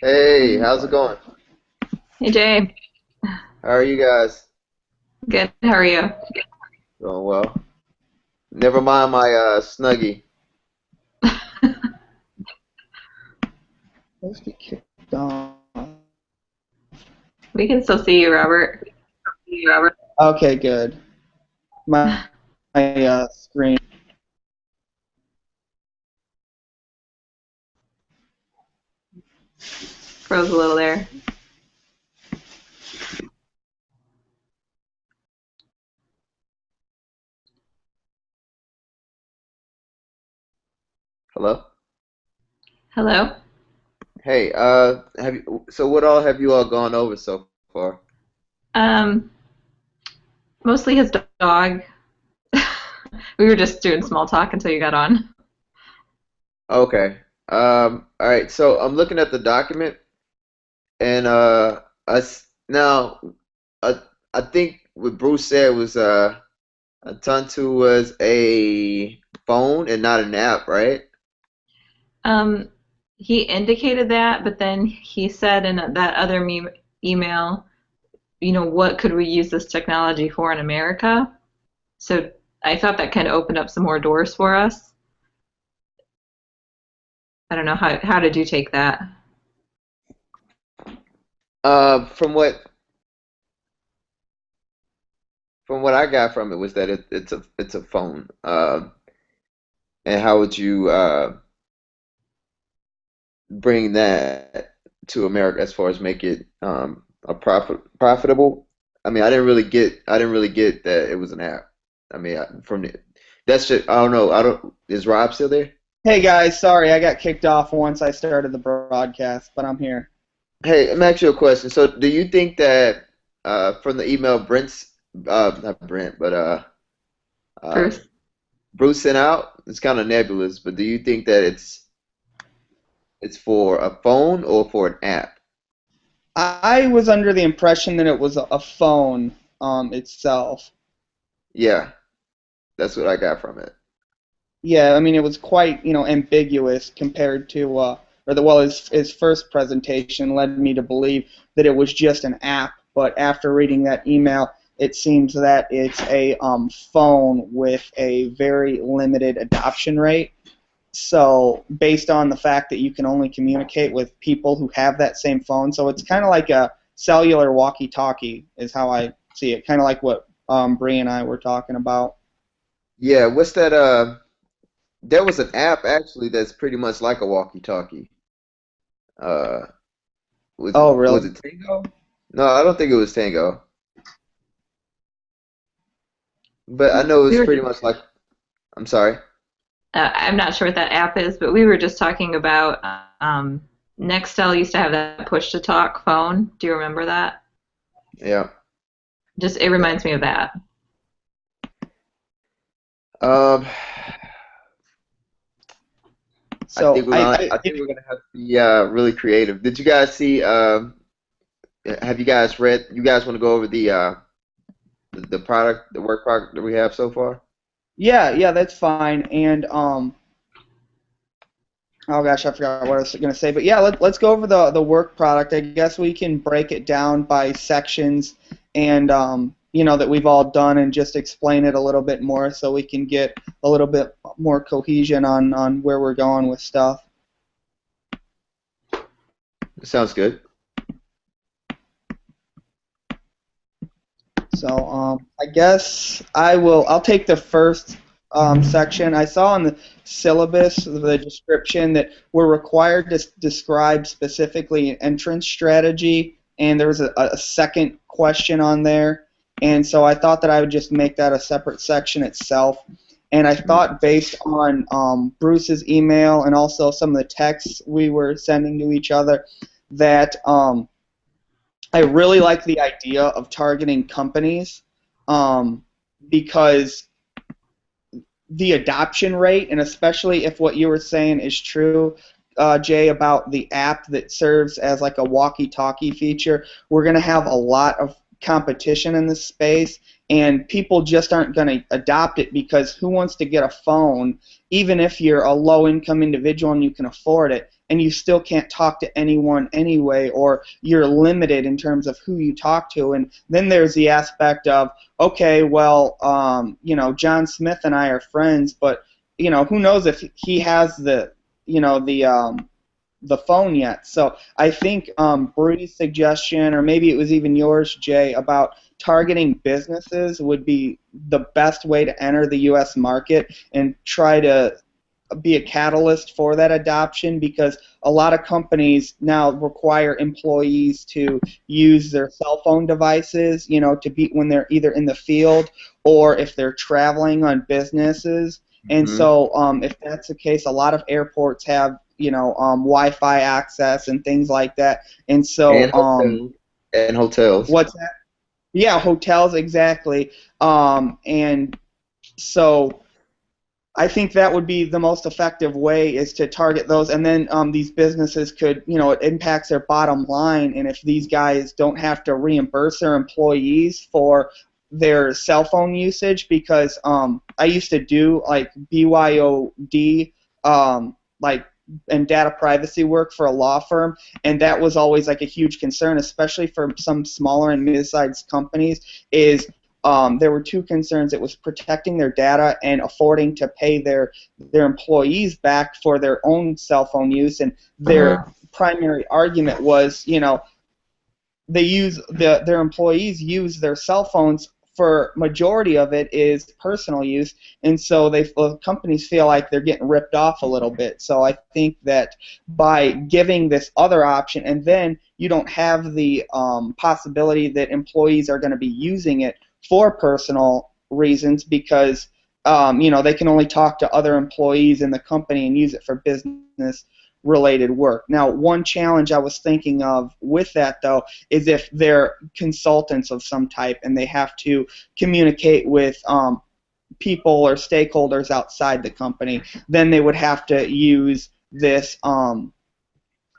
Hey, how's it going? Hey Jay, How are you guys? good. How are you? Doing well. Never mind my Snuggie. Let's get kicked off. We can still see you, Robert. Okay, good. My screen. Froze a little there. Hello? Hello. Hey, so what all have you all gone over so far? Um, Mostly his dog. We were just doing small talk until you got on. Okay. All right, so I'm looking at the document and now I I think what Bruce said was Atantu was a phone and not an app, right? Um, he indicated that, but then he said in that other email, what could we use this technology for in America? So I thought that kind of opened up some more doors for us. I don't know, how did you take that? From what I got from it was that it's a phone. And how would you bring that to America as far as make it a profitable? I mean, I didn't really get that it was an app. I mean, that's just I don't know. I don't is Rob still there? Hey guys, sorry I got kicked off once I started the broadcast, but I'm here. Hey, let me ask you a question. So, do you think that from the email Brent's not Brent, but uh Bruce? Bruce sent out, it's kind of nebulous, but do you think that it's for a phone or for an app? I was under the impression that it was a phone itself. Yeah, that's what I got from it. Yeah, I mean it was quite ambiguous compared to his first presentation led me to believe that it was just an app, but after reading that email, it seems that it's a phone with a very limited adoption rate. So based on the fact that you can only communicate with people who have that same phone, so it's kind of like a cellular walkie-talkie is how I see it, kind of like what Bree and I were talking about. Yeah, what's that? There was an app actually that's pretty much like a walkie-talkie. Uh, was it Oh, really? was it Tango? No, I don't think it was Tango, but I know We it's were pretty just much like. I'm sorry. I'm not sure what that app is, but we were just talking about Nextel used to have that push to talk phone. Do you remember that? Yeah. Just it reminds me of that. Um, I So think we're I, gonna. I I think we're gonna have to be really creative. Did you guys see? Have you guys read? You guys want to go over the product, the work product that we have so far? yeah, that's fine. And oh gosh, I forgot what I was going to say. But yeah, let's go over the work product. I guess we can break it down by sections and that we've all done and just explain it a little bit more so we can get a little bit more cohesion on where we're going with stuff. Sounds good. So I guess I'll take the first section. I saw in the syllabus, the description, that we're required to describe specifically an entrance strategy, and there was a second question on there. And so I thought that I would just make that a separate section itself. And I thought based on Bruce's email and also some of the texts we were sending to each other that I really like the idea of targeting companies um, because the adoption rate, and especially if what you were saying is true, Jay, about the app that serves as like a walkie-talkie feature, we're going to have a lot of competition in this space, and people just aren't going to adopt it because who wants to get a phone even if you're a low-income individual and you can afford it, and you still can't talk to anyone anyway, or you're limited in terms of who you talk to. And then there's the aspect of, okay, well, John Smith and I are friends, but who knows if he has the phone yet. So I think Bree's suggestion, or maybe it was even yours, Jay, about targeting businesses would be the best way to enter the U.S. market and try to be a catalyst for that adoption, because a lot of companies now require employees to use their cell phone devices, to be when they're either in the field or if they're traveling on businesses. And Hmm. so if that's the case, a lot of airports have Wi-Fi access and things like that. And so And hotels. And hotels. what's that? Yeah, hotels, exactly. And so I think that would be the most effective way, is to target those, and then these businesses could, it impacts their bottom line, and if these guys don't have to reimburse their employees for their cell phone usage, because I used to do like BYOD, like and data privacy work for a law firm, and that was always like a huge concern, especially for some smaller and mid-sized companies, is there were two concerns. It was protecting their data and affording to pay their employees back for their own cell phone use. And their primary argument was, they use their employees use their cell phones, for majority of it is personal use, and so companies feel like they're getting ripped off a little bit. So I think that by giving this other option, and then you don't have the possibility that employees are going to be using it for personal reasons, because they can only talk to other employees in the company and use it for business related work. Now, one challenge I was thinking of with that, though, is if they're consultants of some type and they have to communicate with people or stakeholders outside the company, then they would have to use this.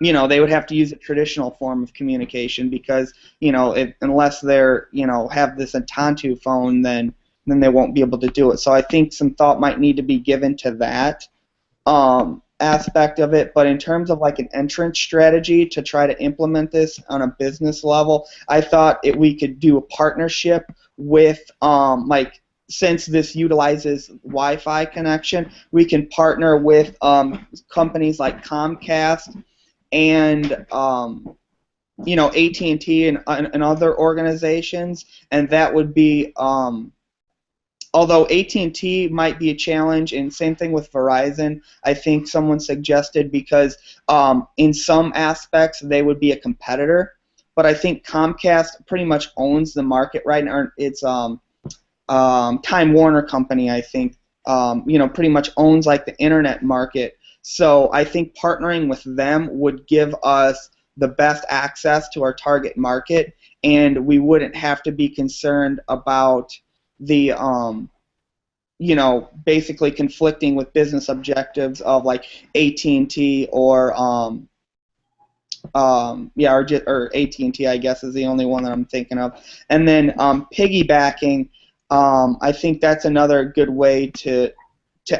They would have to use a traditional form of communication, because unless they're have this Atantu phone, then they won't be able to do it. So I think some thought might need to be given to that aspect of it. But in terms of like an entrance strategy to try to implement this on a business level, I thought we could do a partnership with since this utilizes Wi-Fi connection, we can partner with companies like Comcast and AT&T and other organizations, and that would be although AT&T might be a challenge, and same thing with Verizon, I think someone suggested, because in some aspects they would be a competitor, but I think Comcast pretty much owns the market right now. It's Time Warner Company, I think, pretty much owns like the internet market. So I think partnering with them would give us the best access to our target market, and we wouldn't have to be concerned about the basically conflicting with business objectives of like AT&T or or AT&T, I guess, is the only one that I'm thinking of. And then piggybacking, I think that's another good way to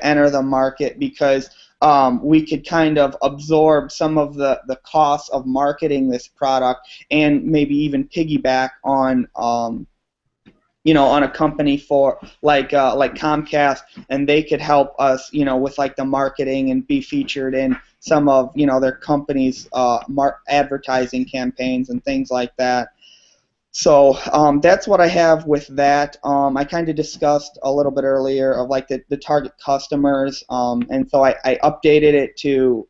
enter the market, because we could kind of absorb some of the costs of marketing this product, and maybe even piggyback on on a company for like Comcast, and they could help us with like the marketing and be featured in some of their company's advertising campaigns and things like that. So that's what I have with that. I kind of discussed a little bit earlier of like the target customers, and so I updated it to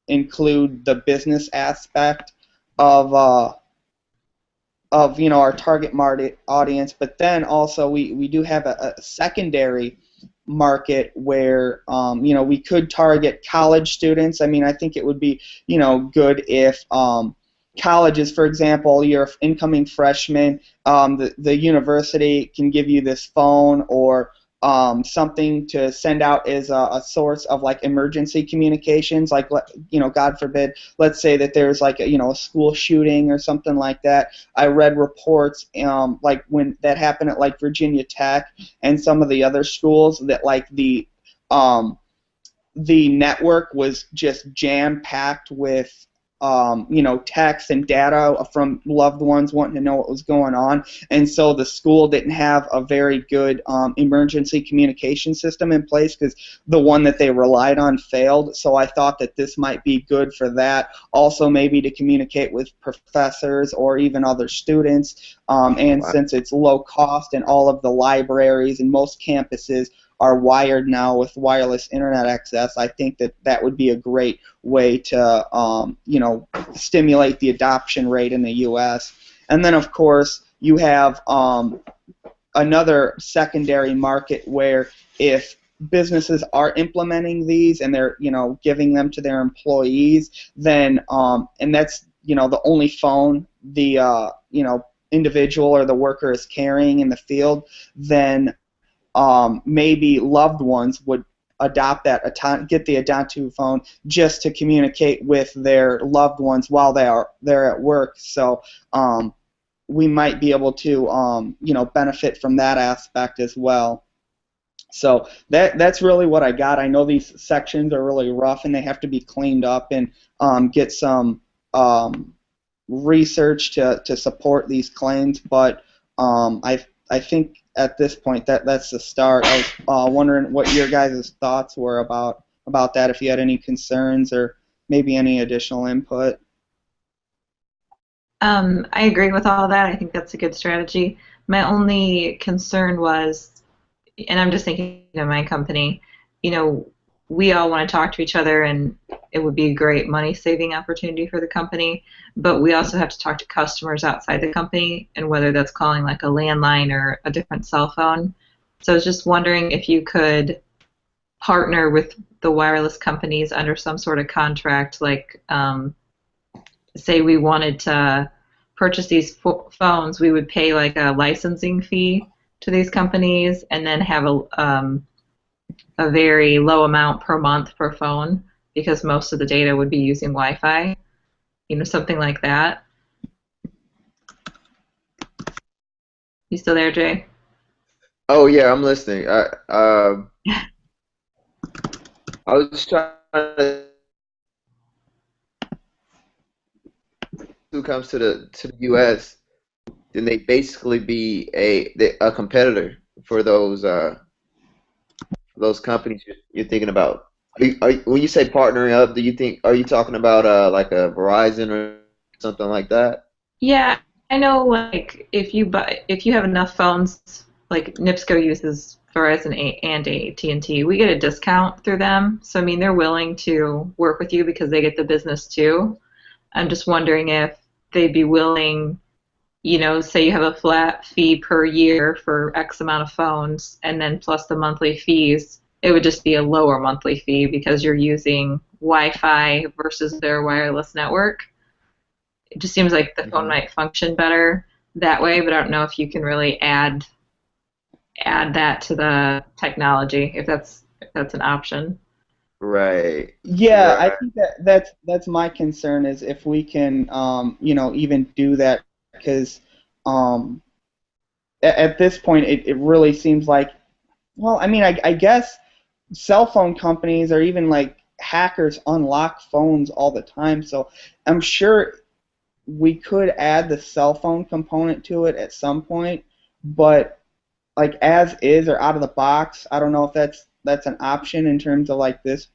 include the business aspect of our target market audience, but then also we do have a secondary market where we could target college students. I mean, I think it would be good if colleges, for example, you're an incoming freshman, the university can give you this phone or something to send out as a source of like emergency communications, like God forbid, let's say that there's like a school shooting or something like that. I read reports like when that happened at like Virginia Tech and some of the other schools, that like the the network was just jam-packed with text and data from loved ones wanting to know what was going on, and so the school didn't have a very good emergency communication system in place because the one that they relied on failed. So I thought that this might be good for that. Also, maybe to communicate with professors or even other students. And Wow. since it's low cost and all of the libraries and most campuses are wired now with wireless internet access, I think that that would be a great way to stimulate the adoption rate in the U.S. And then, of course, you have another secondary market where if businesses are implementing these and they're giving them to their employees, then and that's the only phone the individual or the worker is carrying in the field, then maybe loved ones would adopt that get the Atantu phone just to communicate with their loved ones while they're at work. So we might be able to benefit from that aspect as well. So that's really what I got. I know these sections are really rough and they have to be cleaned up and get some research to support these claims, but I think at this point that's the start. I was wondering what your guys' thoughts were about that, if you had any concerns or maybe any additional input. I agree with all that. I think that's a good strategy. My only concern was, and I'm just thinking of my company, you know, we all want to talk to each other and it would be a great money saving opportunity for the company, but we also have to talk to customers outside the company and whether that's calling like a landline or a different cell phone. So I was just wondering if you could partner with the wireless companies under some sort of contract, like say we wanted to purchase these phones, we would pay like a licensing fee to these companies and then have a very low amount per month per phone because most of the data would be using Wi-Fi, something like that. You still there, Jay? Oh yeah, I'm listening. I was trying to who comes to the U.S. then they basically be a competitor for those companies you're thinking about. When you say partnering up, are you talking about like a Verizon or something like that? Yeah, I know. Like if you have enough phones, like NIPSCO uses Verizon and AT&T, we get a discount through them. So I mean, they're willing to work with you because they get the business too. I'm just wondering if they'd be willing, say you have a flat fee per year for X amount of phones, and then plus the monthly fees, it would just be a lower monthly fee because you're using Wi-Fi versus their wireless network. It just seems like the phone Hmm. might function better that way, but I don't know if you can really add that to the technology if that's an option. Right, Yeah, I right. think that's my concern is if we can even do that because um, at this point it really seems like, well, I mean, I guess cell phone companies or even like hackers unlock phones all the time, so I'm sure we could add the cell phone component to it at some point, but like as is or out of the box, I don't know if that's an option in terms of like this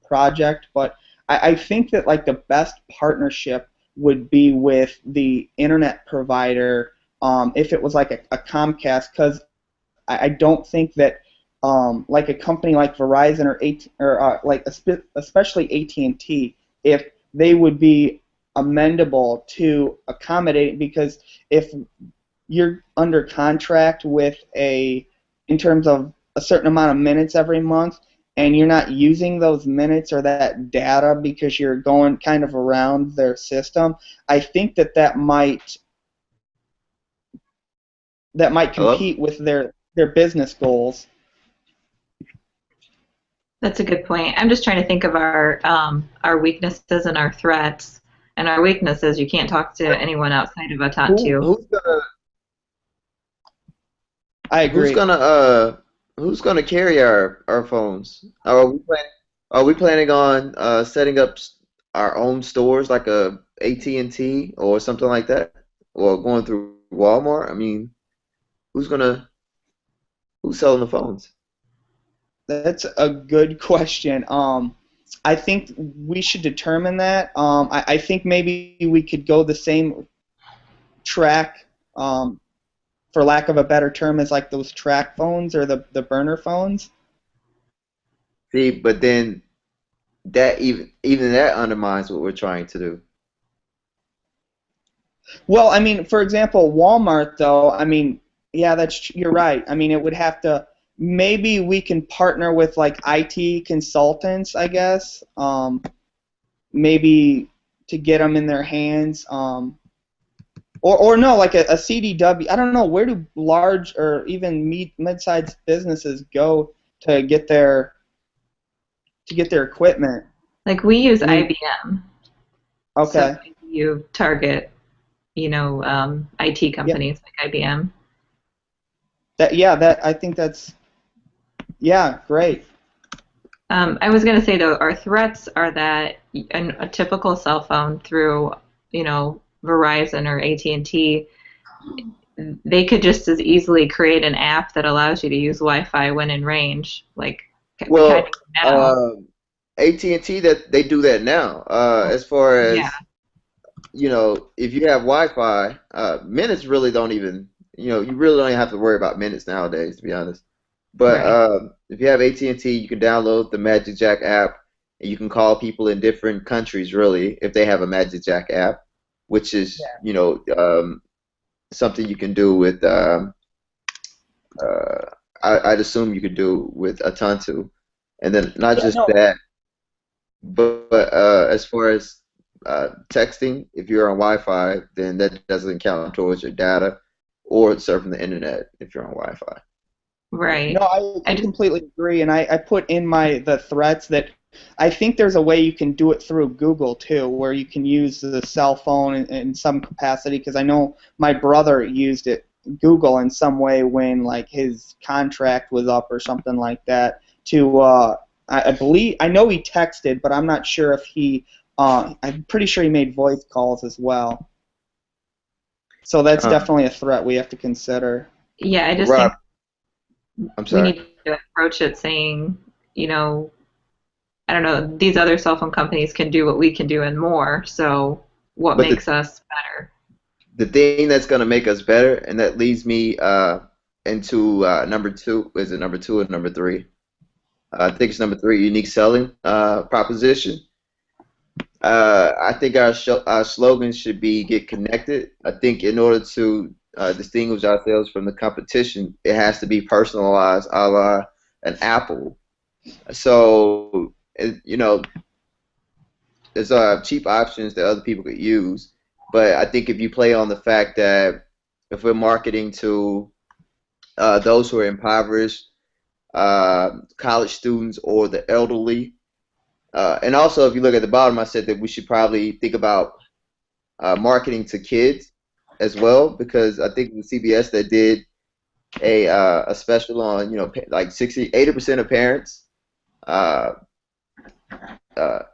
project, but I think that like the best partnership would be with the internet provider, if it was like a Comcast, because I don't think that like a company like Verizon or especially AT&T, if they would be amendable to accommodate, because if you're under contract with in terms of a certain amount of minutes every month, and you're not using those minutes or that data because you're going kind of around their system, I think that might Hello? compete with their business goals. That's a good point. I'm just trying to think of our weaknesses and our threats. And our weakness is you can't talk to anyone outside of Who Atantu. who's gonna I who's agree. gonna uh who's gonna carry our phones? Are we planning? Are we planning on setting up our own stores like a AT&T or something like that? Or going through Walmart? I mean, who's gonna who's selling the phones? That's a good question. I think we should determine that. I think maybe we could go the same track, for lack of a better term, as like those track phones or the burner phones. See, but then that even that undermines what we're trying to do. Well, I mean, for example, Walmart, though, I mean, yeah, you're right. I mean, it would have to, maybe we can partner with like IT consultants, I guess, maybe to get them in their hands, or no, like a CDW. I don't know, where do large or even mid-sized businesses go to get their equipment? Like we use I mean, IBM, so okay, you target, IT yeah, companies like IBM. that I think that's, yeah, great. I was going to say though, our threats are that a typical cell phone through, Verizon or AT&T, they could just as easily create an app that allows you to use Wi-Fi when in range, like kind Well, of now. uh, AT&T that they do that now. As far Yeah, as if you have Wi-Fi, minutes really don't even, you really don't even have to worry about minutes nowadays, to be honest. But right. if you have AT&T, you can download the Magic Jack app, and you can call people in different countries, really, if they have a Magic Jack app, which is, something you can do with, uh, I'd assume you could do with Atantu. And then not Yeah, just no, that, but as far as texting, if you're on Wi-Fi, then that doesn't count towards your data or surfing the internet if you're on Wi-Fi. no, Right. I I just completely agree, and I put in the threats that I think there's a way you can do it through Google too, where you can use the cell phone in some capacity. Because I know my brother used Google in some way when like his contract was up or something like that. I believe I know he texted, but I'm not sure if he. I'm pretty sure he made voice calls as well. So that's Um, definitely a threat we have to consider. yeah, I just Rob, think I'm we sorry. need to approach it saying, you know, I don't know, these other cell phone companies can do what we can do and more. So what But makes us better? the thing that's going to make us better, and that leads me into number two. Is it number two or number three? I think it's number three, unique selling proposition. I think our slogan should be get connected. I think in order to distinguish ourselves from the competition, it has to be personalized, a la an Apple. So, there's cheap options that other people could use, but I think if you play on the fact that if we're marketing to those who are impoverished, college students, or the elderly, and also if you look at the bottom, I said that we should probably think about marketing to kids as well, because I think with CBS that did a special on like 80% of parents, uh,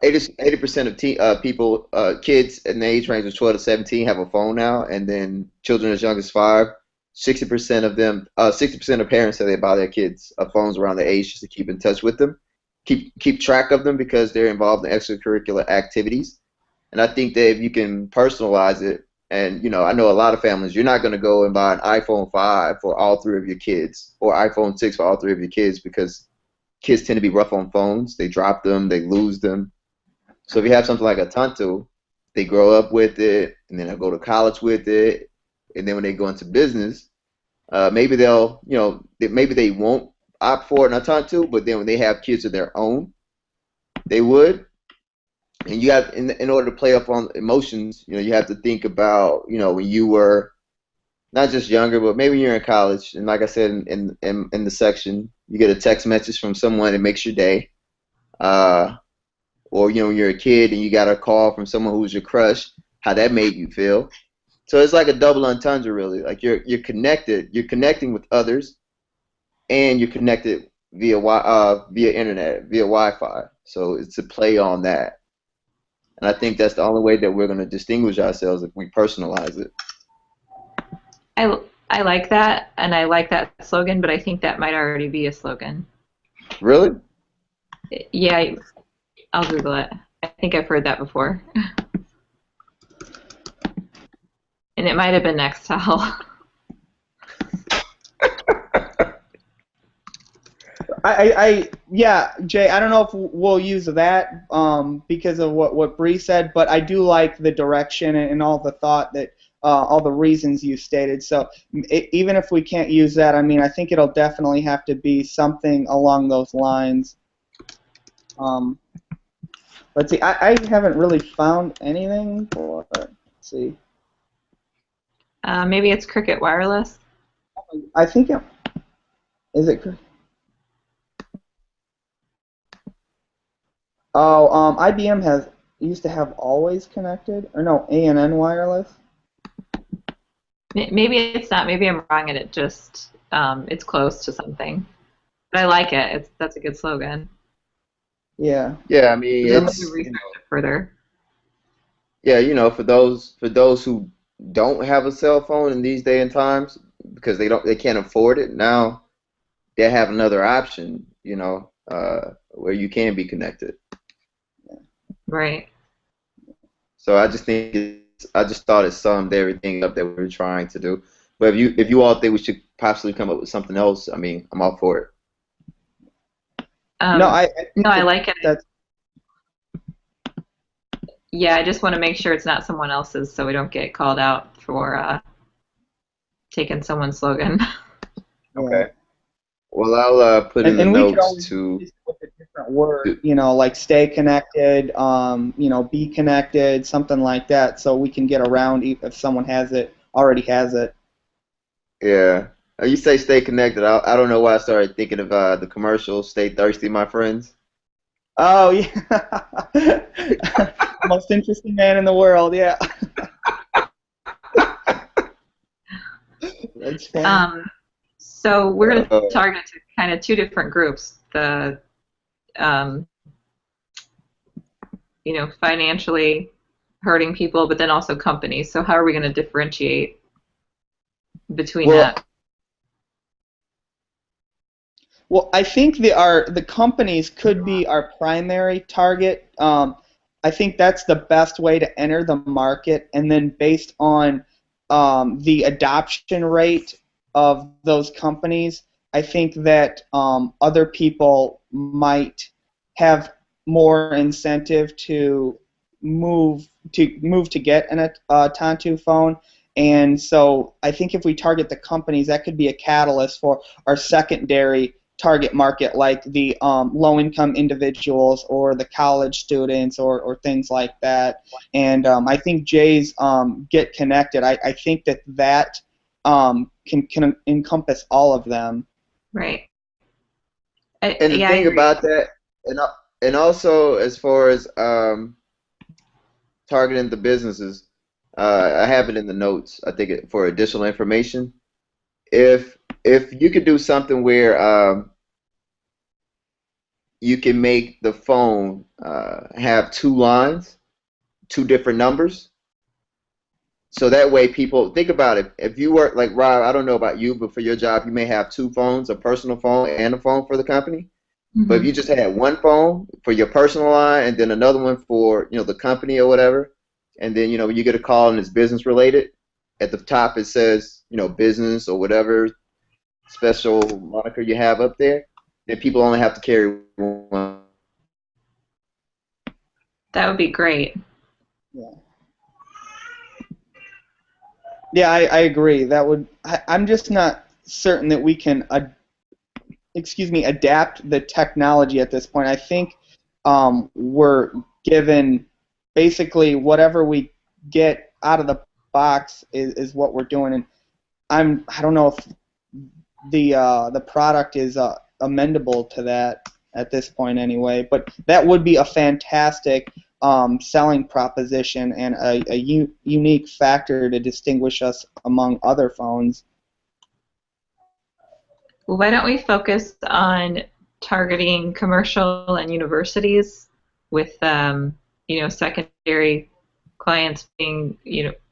80% of people, kids in the age range of 12 to 17 have a phone now, and then children as young as 5. 60% of them, 60% of parents say they buy their kids phones around their age just to keep in touch with them, keep track of them because they're involved in extracurricular activities. And I think that if you can personalize it, and I know a lot of families, you're not going to go and buy an iPhone 5 for all three of your kids or iPhone 6 for all three of your kids because kids tend to be rough on phones. They drop them, they lose them. So if you have something like Atantu, they grow up with it, and then they'll go to college with it, and then when they go into business, maybe maybe they won't opt for an Atantu, but then when they have kids of their own, they would. And you have, in order to play up on emotions, you have to think about, when you were not just younger, but maybe you're in college, and like I said in the section, you get a text message from someone that makes your day. Or when you're a kid and you got a call from someone who's your crush, how that made you feel. So it's like a double entendre, really. Like you're connecting with others, and you're connected via internet, via Wi-Fi. So it's a play on that. And I think that's the only way that we're going to distinguish ourselves if we personalize it. I I like that, and I like that slogan, but I think that might already be a slogan. Really? Yeah, I'll Google it. I think I've heard that before. And it might have been Nextel. Yeah, Jay, I don't know if we'll use that because of what Bree said, but I do like the direction and all the thought that all the reasons you stated. So even if we can't use that, I mean, I think it'll definitely have to be something along those lines. Um, let's see, I haven't really found anything for it. Let's see. Maybe it's Cricket Wireless. I think is it? Oh, IBM used to have Always Connected, or no, A&N Wireless. Maybe it's not. Maybe I'm wrong, and it just it's close to something. But I like it. That's a good slogan. Yeah. Yeah, I mean, I'm going to it's, research it further. yeah, for those who don't have a cell phone in these day and times because they can't afford it, now they have another option, where you can be connected. Right. So I just thought it summed everything up that we were trying to do. But if you all think we should possibly come up with something else, I mean, I'm all for it. No, Um, I no, think I like it. that's Yeah, I just want to make sure it's not someone else's, so we don't get called out for taking someone's slogan. yeah. Okay. Well, I'll put in the And we could notes always to, use it with a different word, to like stay connected, be connected, something like that, so we can get around if someone already has it. yeah. You say stay connected. I don't know why I started thinking of the commercial "Stay Thirsty, My Friends." Oh yeah, most interesting man in the world. Yeah, that's funny. So we're going to Uh, target to kind of two different groups: the um, financially hurting people, but then also companies. So how are we going to differentiate between well, that? Well, I think the companies could be our primary target. I think that's the best way to enter the market, and then based on the adoption rate of those companies, I think that other people might have more incentive to move to get an Atantu phone. And so I think if we target the companies, that could be a catalyst for our secondary target market, like the low-income individuals or the college students or things like that. And I think Jay's Get Connected, I think that can encompass all of them. Right. and the Yeah, I thing agree. about that, and also as far as targeting the businesses, I have it in the notes. I think for additional information, if you could do something where you can make the phone have two lines, two different numbers. So that way, people think about it. If you work like Rob, I don't know about you, but for your job, you may have two phones, a personal phone and a phone for the company. But if Hmm. you just had one phone for your personal line and then another one for the company or whatever, and then when you get a call and it's business related, at the top it says business or whatever special moniker you have up there, then people only have to carry one. That would be great. Yeah. Yeah, I agree. I'm just not certain that we can adapt the technology at this point. I think we're given basically whatever we get out of the box is what we're doing, and I don't know if the product is amendable to that at this point anyway. But that would be a fantastic selling proposition and a unique factor to distinguish us among other phones. Well, why don't we focus on targeting commercial and universities with, secondary clients being,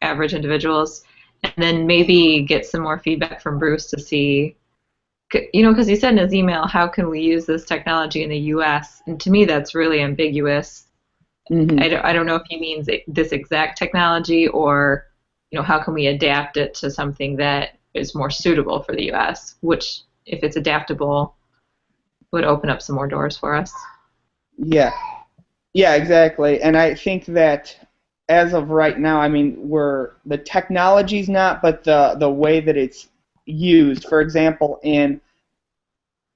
average individuals, and then maybe get some more feedback from Bruce to see, because he said in his email, how can we use this technology in the U.S.? And to me, that's really ambiguous. Hmm. I don't know if he means this exact technology or, how can we adapt it to something that is more suitable for the U.S., which, if it's adaptable, would open up some more doors for us. Yeah. Yeah, exactly. And I think that as of right now, I mean, the technology's not, but the way that it's used. For example, in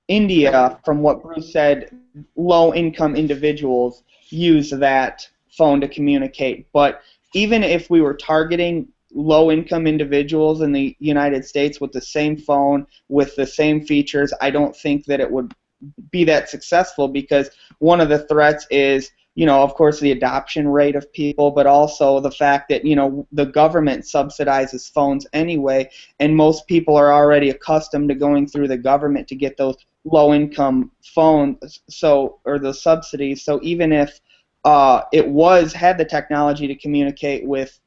India, from what Bruce said, low-income individuals use that phone to communicate. But even if we were targeting low-income individuals in the United States with the same phone, with the same features, I don't think that it would be that successful, because one of the threats is, of course, the adoption rate of people, but also the fact that, the government subsidizes phones anyway, and most people are already accustomed to going through the government to get those low-income phones, or the subsidies. So even if had the technology to communicate with,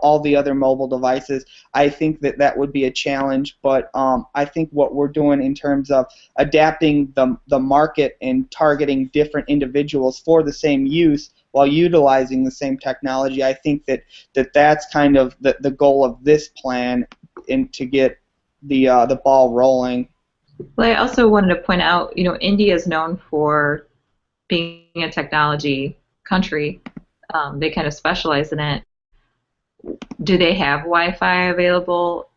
all the other mobile devices, I think that would be a challenge. But I think what we're doing in terms of adapting the market and targeting different individuals for the same use while utilizing the same technology, I think that's kind of the goal of this plan, and to get the ball rolling. Well, I also wanted to point out, India is known for being a technology country. They kind of specialize in it. Do they have Wi-Fi available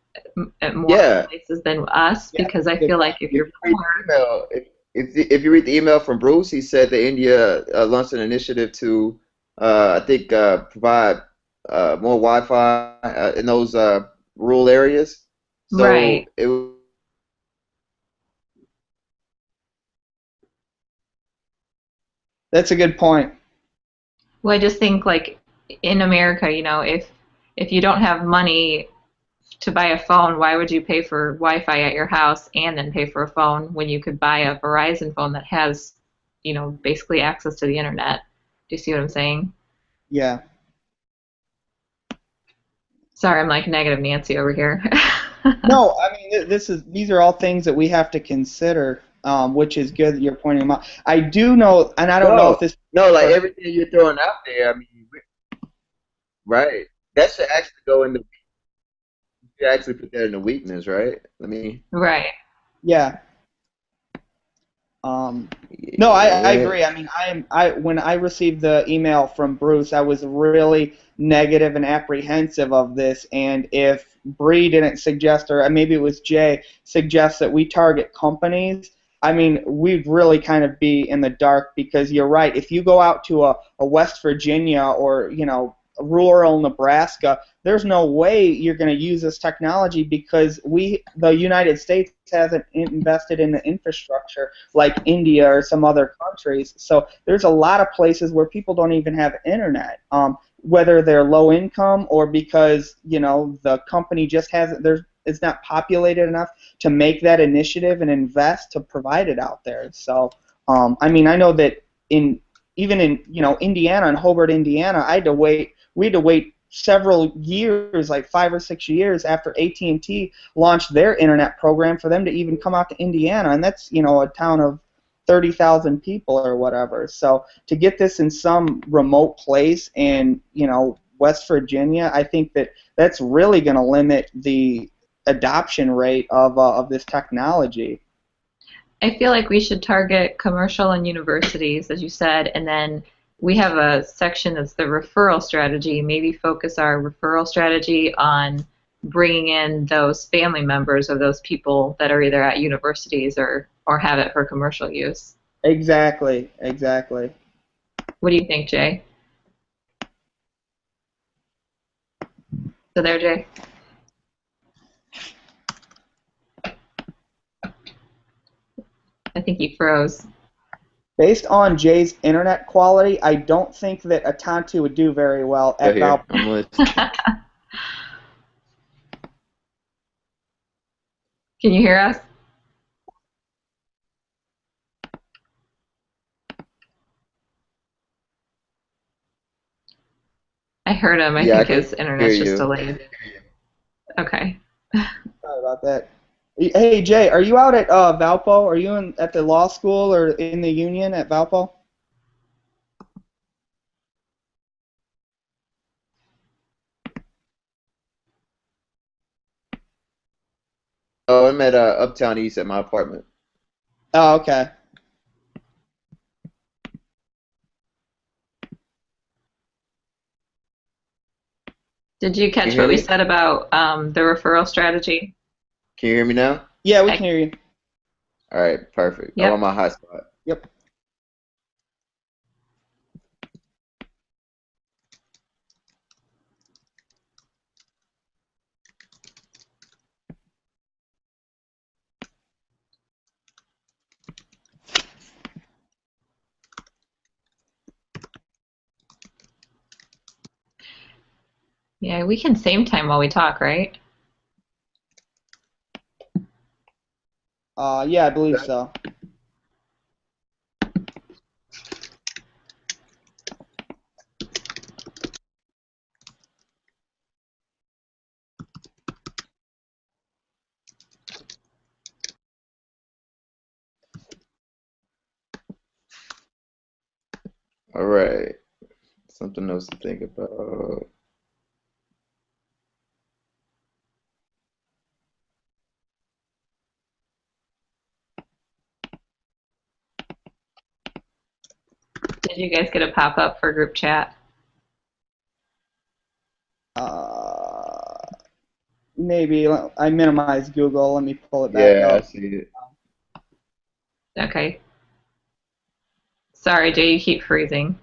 at more Yeah. places than us? Yeah, Because I good feel point. like if If you're you read poor, the email, if you read the email from Bruce, he said that India launched an initiative to, I think, provide more Wi-Fi in those rural areas. right? So it was That's a good point. Well, I just think like in America, if you don't have money to buy a phone, why would you pay for Wi-Fi at your house and then pay for a phone when you could buy a Verizon phone that has, basically access to the internet? Do you see what I'm saying? Yeah. Sorry, I'm like negative Nancy over here. No, I mean, these are all things that we have to consider, which is good that you're pointing them out. I do know, and I don't know if no, this. no, like everything you're throwing out there. I mean, right? That should actually go in the. You should actually put that in the weakness, right? Let me. Right. Yeah. Um, no, I Yeah. agree. I mean, when I received the email from Bruce, I was really negative and apprehensive of this. And if Bree didn't suggest, or maybe it was Jay, suggest that we target companies, I mean, we'd really kind of be in the dark, because you're right. If you go out to a West Virginia, or, rural Nebraska, there's no way you're going to use this technology, because the United States hasn't invested in the infrastructure like India or some other countries. So there's a lot of places where people don't even have internet, whether they're low income, or because the company just hasn't. It's not populated enough to make that initiative and invest to provide it out there. So I mean, I know that even in Indiana, in Hobart, Indiana, we had to wait several years, like 5 or 6 years after AT&T launched their internet program, for them to even come out to Indiana, and that's a town of 30,000 people or whatever. So to get this in some remote place in West Virginia, I think that's really going to limit the adoption rate of this technology. I feel like we should target commercial and universities, as you said, and then we have a section that's the referral strategy. Maybe focus our referral strategy on bringing in those family members of those people that are either at universities or have it for commercial use. Exactly, exactly. What do you think, Jay? So there, Jay. I think you froze. Based on Jay's internet quality, I don't think that Atantu would do very well Go at here. Val. I'm listening. Can you hear us? I heard him. I Yeah, I think can his hear internet's just you. delayed. Okay. Sorry about that. Hey Jay, are you out at Valpo? Are you at the law school or in the union at Valpo? Oh, I'm at Uptown East at my apartment. Oh, okay. Did you Can you catch hear what we me? said about the referral strategy? Can you hear me now? Yeah, we I, can hear you. All right, perfect. I'm on yep. my hotspot. Yep. Yeah, we can same time while we talk, right? Yeah, I believe so. All right, something else to think about. Did you guys get a pop-up for group chat? Uh, Maybe I minimized Google. Let me pull it back Yeah, I up. see it. Okay. Sorry, Jay, you keep freezing.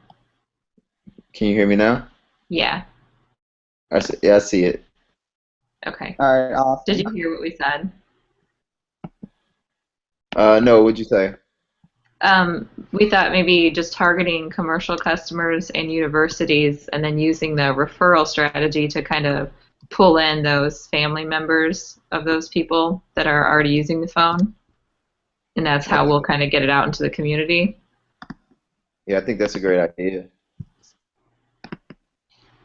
Can you hear me now? Yeah. Yeah, I see it. Okay. All right, Did awesome. you hear what we said? No, what'd you say? We thought maybe just targeting commercial customers and universities and then using the referral strategy to kind of pull in those family members of those people that are already using the phone. And that's Yeah, how we'll kind of get it out into the community. yeah, I think that's a great idea.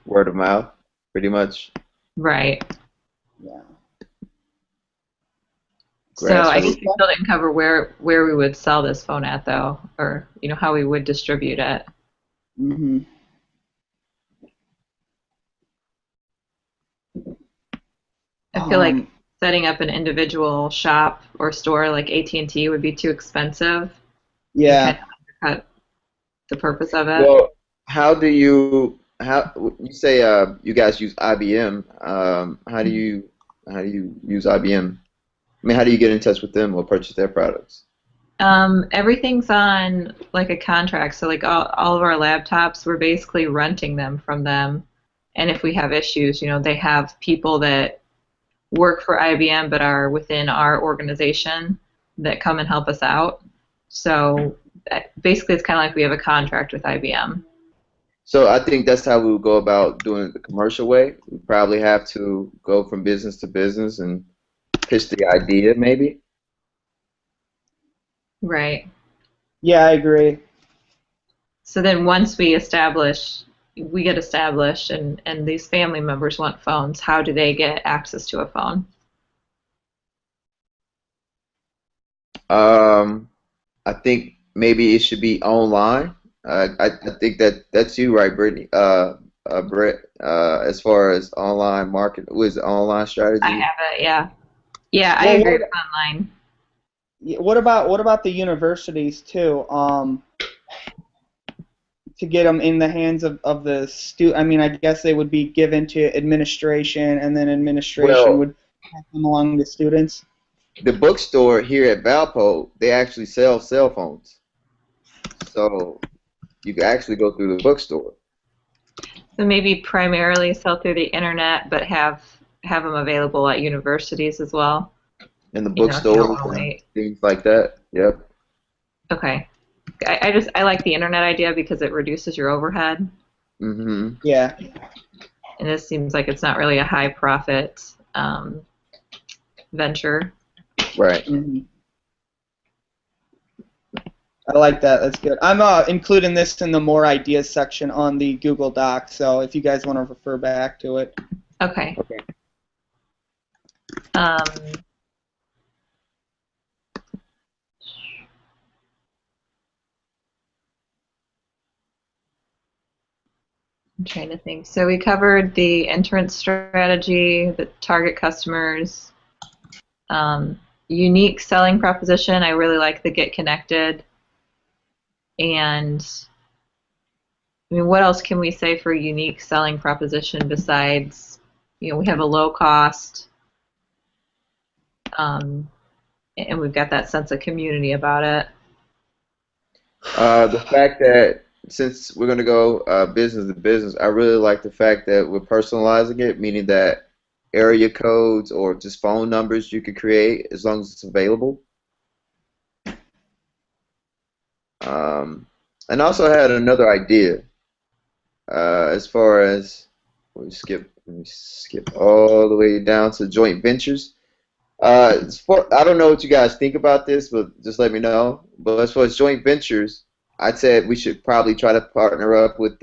Word of mouth, pretty much. Right. Yeah. So I Grassroots. guess we still didn't cover where we would sell this phone at though, or how we would distribute it. Mm-hmm. I feel like Um, setting up an individual shop or store like AT&T would be too expensive and kind yeah. of undercut the purpose of it. Well, how you say you guys use IBM? How do you use IBM? I mean, how do you get in touch with them or purchase their products? Everything's on like a contract, so like all of our laptops, we're basically renting them from them. And if we have issues, they have people that work for IBM but are within our organization that come and help us out. So basically, it's kind of like we have a contract with IBM. So I think that's how we would go about doing it the commercial way. We probably have to go from business to business and pitch the idea, maybe. Right. Yeah, I agree. So then once we get established and these family members want phones, how do they get access to a phone? Um, I think maybe it should be online. I think that's you, right, Brittany? Brett, as far as online market, was online I strategy? have it, yeah. Yeah, I Well, agree with online. what about the universities too? To get them in the hands of the I mean, I guess they would be given to administration, and then administration Well, would pass them along to students. the bookstore here at Valpo, they actually sell cell phones, so you can actually go through the bookstore. So maybe primarily sell through the internet, but have them available at universities as well. In the If you don't bookstores want to and wait. things like that. Yep. Okay. I like the internet idea because it reduces your overhead, Hmm. Yeah. and this seems like it's not really a high profit venture. Right. Hmm. I like that. That's good. I'm including this in the more ideas section on the Google Doc, so if you guys want to refer back to it. Okay. Okay. Um, I'm trying to think. So we covered the entrance strategy, the target customers, unique selling proposition. I really like the get connected. And I mean, what else can we say for unique selling proposition besides, we have a low cost, and we've got that sense of community about it. The fact that since we're going to go business to business, I really like the fact that we're personalizing it, meaning that area codes or just phone numbers you could create as long as it's available. And I also had another idea as far as let me skip all the way down to joint ventures. I don't know what you guys think about this, but just let me know. But as far as joint ventures, I'd say we should probably try to partner up with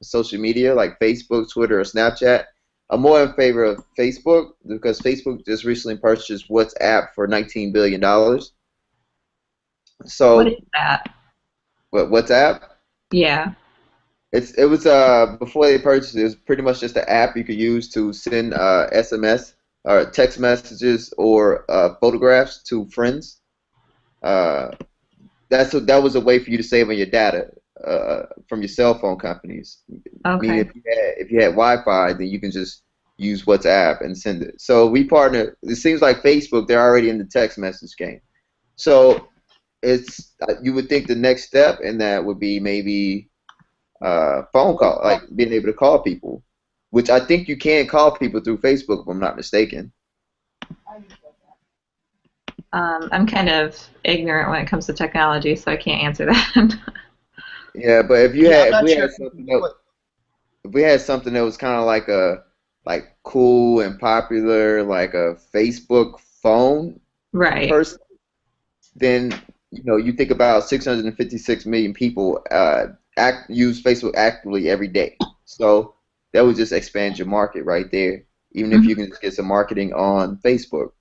social media like Facebook, Twitter, or Snapchat. I'm more in favor of Facebook because Facebook just recently purchased WhatsApp for $19 billion. What So, is that? WhatsApp? Yeah. It was before they purchased it, it was pretty much just an app you could use to send SMS or text messages or photographs to friends. Uh, that was a way for you to save on your data from your cell phone companies. Meaning Okay. if you had Wi-Fi, then you can just use WhatsApp and send it. So we partner. It seems like Facebook, they're already in the text message game. So it's you would think the next step in that would be maybe phone call, like being able to call people, which I think you can call people through Facebook if I'm not mistaken. I'm kind of ignorant when it comes to technology, so I can't answer that. Yeah, but Yeah, I'm if not we sure had if you something can that if we had something that was kind of like cool and popular, like a Facebook phone Right. person, then you think about 656 million people use Facebook actively every day. So that would just expand your market right there, even if Mhm. you can just get some marketing on Facebook.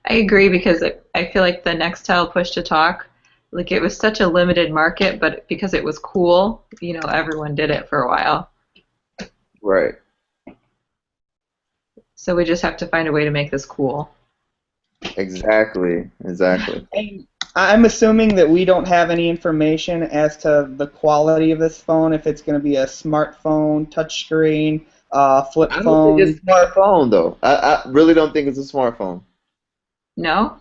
I agree because I feel like the Nextel push to talk, like it was such a limited market, but because it was cool, everyone did it for a while. Right. So we just have to find a way to make this cool. Exactly. Exactly. And I'm assuming that we don't have any information as to the quality of this phone, if it's going to be a smartphone, touchscreen, flip I don't think it's phone. a smartphone though. I really don't think it's a smartphone. No?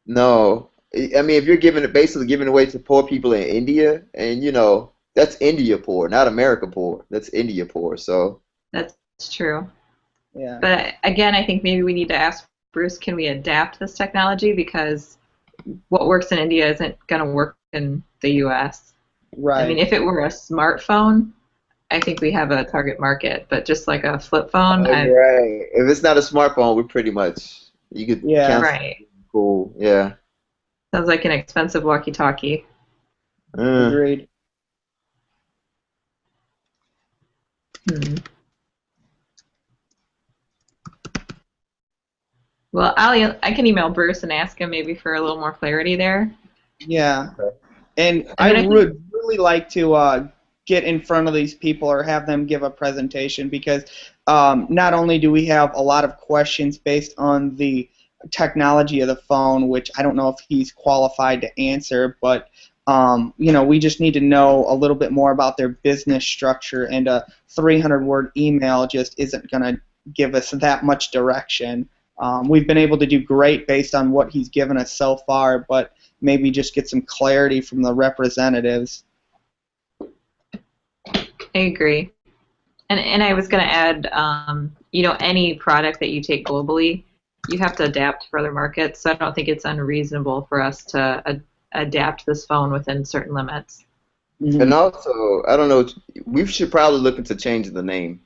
No. I mean, if you're giving it basically giving away to poor people in India, and that's India poor, not America poor. That's India poor. So That's true. Yeah, But again, I think maybe we need to ask Bruce, can we adapt this technology? Because what works in India isn't going to work in the US. I mean, right. if it were a smartphone, I think we have a target market, but just like a flip phone, oh, you're right. If it's not a smartphone, we're pretty much you could Yeah, cancel. right. Cool. Yeah. Sounds like an expensive walkie-talkie. Uh, agreed. Hmm. Well, I can email Bruce and ask him maybe for a little more clarity there. Yeah. And I I mean, I think, would really like to get in front of these people or have them give a presentation because not only do we have a lot of questions based on the technology of the phone, which I don't know if he's qualified to answer, but we just need to know a little bit more about their business structure, and a 300-word email just isn't going to give us that much direction. We've been able to do great based on what he's given us so far, but maybe just get some clarity from the representatives. I agree. And I was going to add, any product that you take globally, you have to adapt for other markets. So I don't think it's unreasonable for us to adapt this phone within certain limits. and Mm-hmm. also, I don't know. We should probably look into changing the name.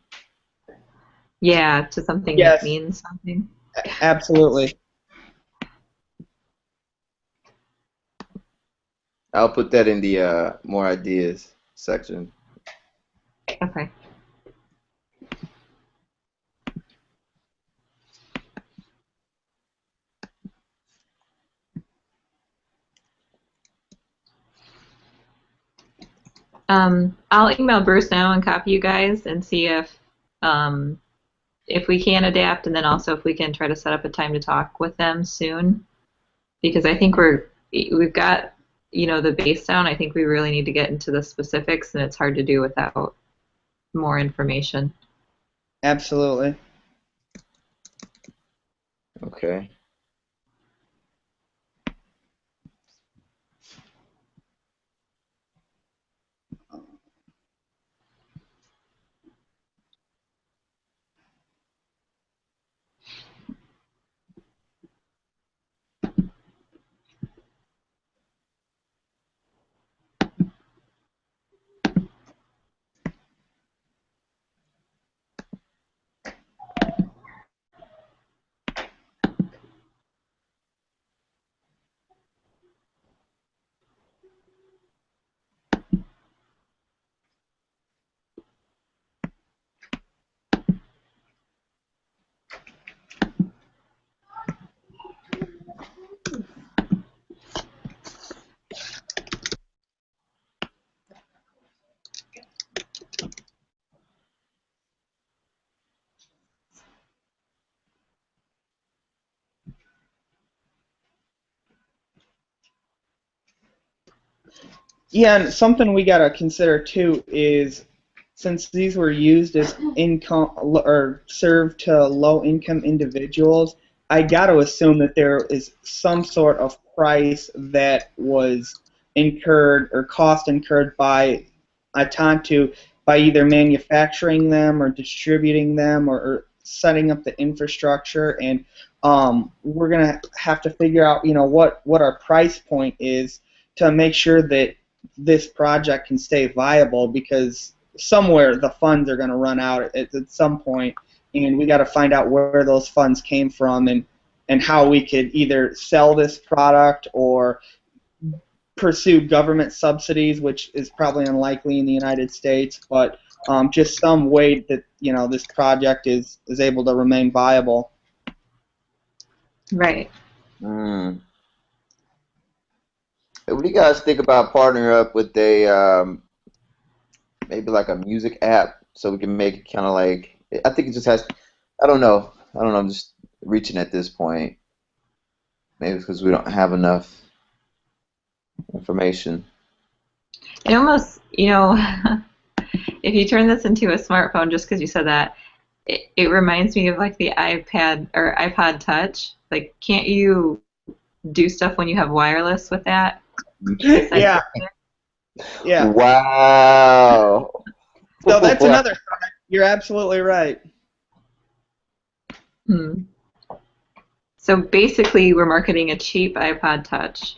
Yeah, to something that Yes, means something. absolutely. I'll put that in the more ideas section. Okay. I'll email Bruce now and copy you guys and see if we can adapt, and then also if we can try to set up a time to talk with them soon, because I think we've got the base down. I think we really need to get into the specifics, and it's hard to do without more information. Absolutely. Okay. Yeah, and something we gotta consider too is since these were used as income or served to low-income individuals, I gotta assume that there is some sort of price that was incurred or cost incurred by Atantu by either manufacturing them or distributing them or setting up the infrastructure, and we're gonna have to figure out, what our price point is to make sure that this project can stay viable because somewhere the funds are going to run out at some point, and we got to find out where those funds came from and how we could either sell this product or pursue government subsidies, which is probably unlikely in the United States, but just some way that this project is able to remain viable. Right. Mm. What do you guys think about partnering up with a maybe like a music app so we can make it kind of like I think it just has I don't know. I don't know. I'm just reaching at this point. Maybe it's because we don't have enough information. It almost, if you turn this into a smartphone, just because you said that, it reminds me of like the iPad or iPod Touch. Like, can't you do stuff when you have wireless with that? Yeah, yeah. Wow. So that's Wow. another product. You're absolutely right. Hmm. So basically, we're marketing a cheap iPod Touch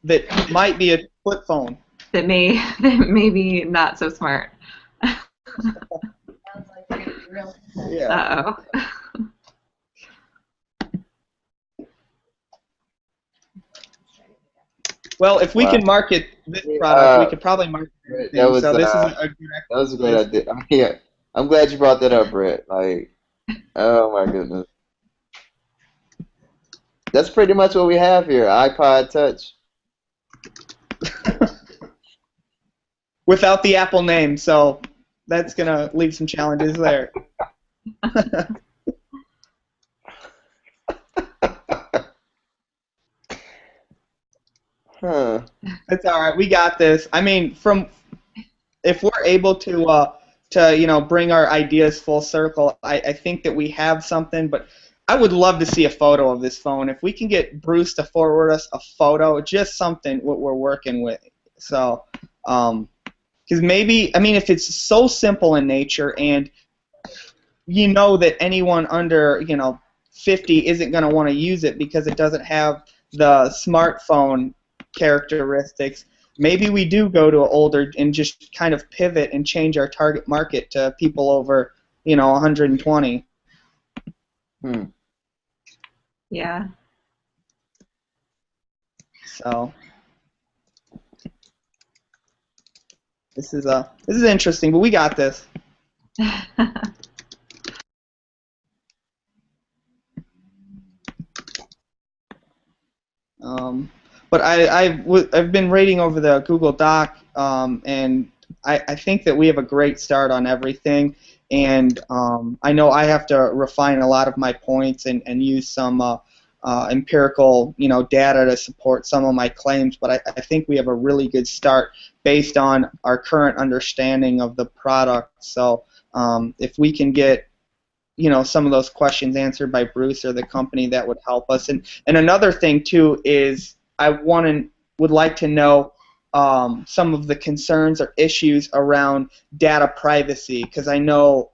That might be a flip phone. that may be not so smart. Yeah. Uh-oh. Well, if we Wow. can market this product, we Uh, could probably market that anything. was So this is a good that was a great exercise. idea. Yeah, I'm glad you brought that up, Brett. Like, oh my goodness, that's pretty much what we have here. iPod Touch. Without the Apple name, so that's gonna leave some challenges there. Huh. It's all right. We got this. I mean, from if we're able to bring our ideas full circle, I think that we have something. But I would love to see a photo of this phone. If we can get Bruce to forward us a photo, just something what we're working with. So, because maybe I mean, if it's so simple in nature, and you know that anyone under 50 isn't going to want to use it because it doesn't have the smartphone characteristics. Maybe we do go to older and just kind of pivot and change our target market to people over 120. Hmm. Yeah. So This is interesting, but we got this. But I've been reading over the Google Doc, and I think that we have a great start on everything. And I know I have to refine a lot of my points and use some empirical, data to support some of my claims. But I think we have a really good start based on our current understanding of the product. So if we can get some of those questions answered by Bruce or the company, that would help us. And another thing too is I would like to know some of the concerns or issues around data privacy, because I know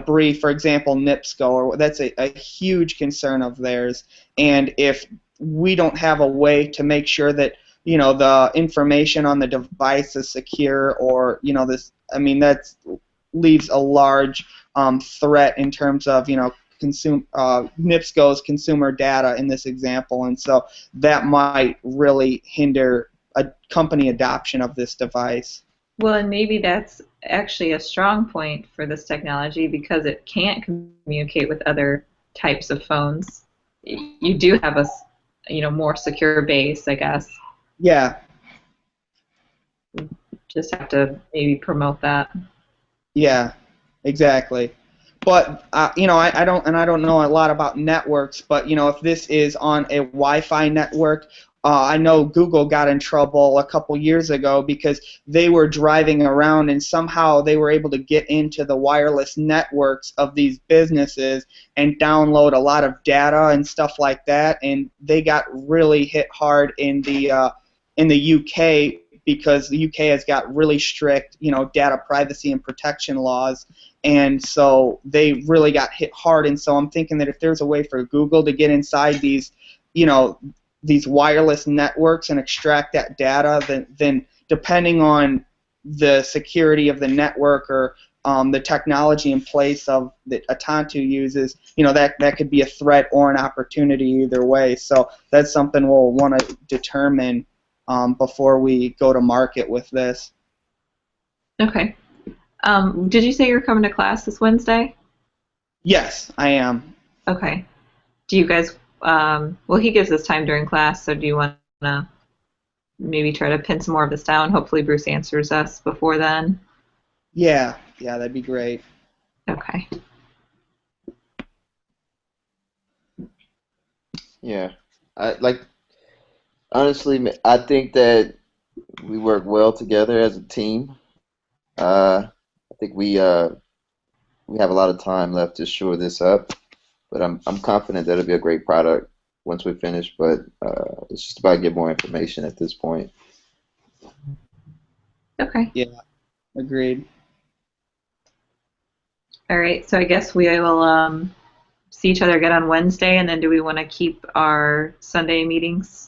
Bree, for example, NIPSCO, or that's a huge concern of theirs. And if we don't have a way to make sure that the information on the device is secure, or that leaves a large threat in terms of NIPSCO's consumer data in this example, and so that might really hinder a company adoption of this device. Well, and maybe that's actually a strong point for this technology because it can't communicate with other types of phones. You do have a more secure base, I guess. Yeah. Just have to maybe promote that. Yeah, exactly. But I don't know a lot about networks. But if this is on a Wi-Fi network, I know Google got in trouble a couple years ago because they were driving around and somehow they were able to get into the wireless networks of these businesses and download a lot of data and stuff like that, and they got really hit hard in the UK, because the UK has got really strict, data privacy and protection laws, and so they really got hit hard. And so I'm thinking that if there's a way for Google to get inside these, these wireless networks and extract that data, then depending on the security of the network or the technology in place of that Atantu uses, that could be a threat or an opportunity either way. So that's something we'll want to determine before we go to market with this. Okay. Did you say you're coming to class this Wednesday? Yes, I am. Okay. Do you guys, well, he gives us time during class, so do you want to maybe try to pin some more of this down? Hopefully Bruce answers us before then. Yeah, that'd be great. Okay. Yeah, honestly, I think that we work well together as a team. I think we have a lot of time left to shore this up, but I'm confident that it'll be a great product once we finish. But it's just about getting more information at this point. Okay. Yeah, agreed. All right. So I guess we will see each other again on Wednesday, and then do we want to keep our Sunday meetings?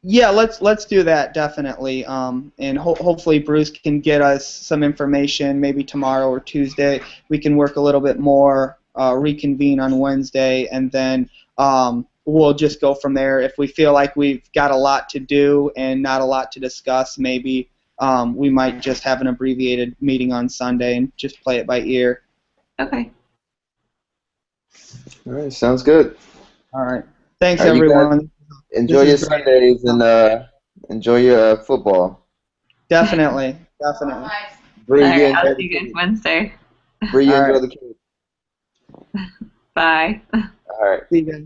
Yeah, let's do that definitely. And hopefully Bruce can get us some information maybe tomorrow or Tuesday. We can work a little bit more, reconvene on Wednesday, and then we'll just go from there. If we feel like we've got a lot to do and not a lot to discuss, maybe we might just have an abbreviated meeting on Sunday and just play it by ear. Okay. All right, sounds good. All right. Thanks, All right, everyone. Enjoy your Great. Sundays and enjoy your football. Definitely. Bree, All you right. enjoy I'll the see you guys kids. Wednesday. Bree, you All enjoy right. the kids. Bye. All right. See you guys.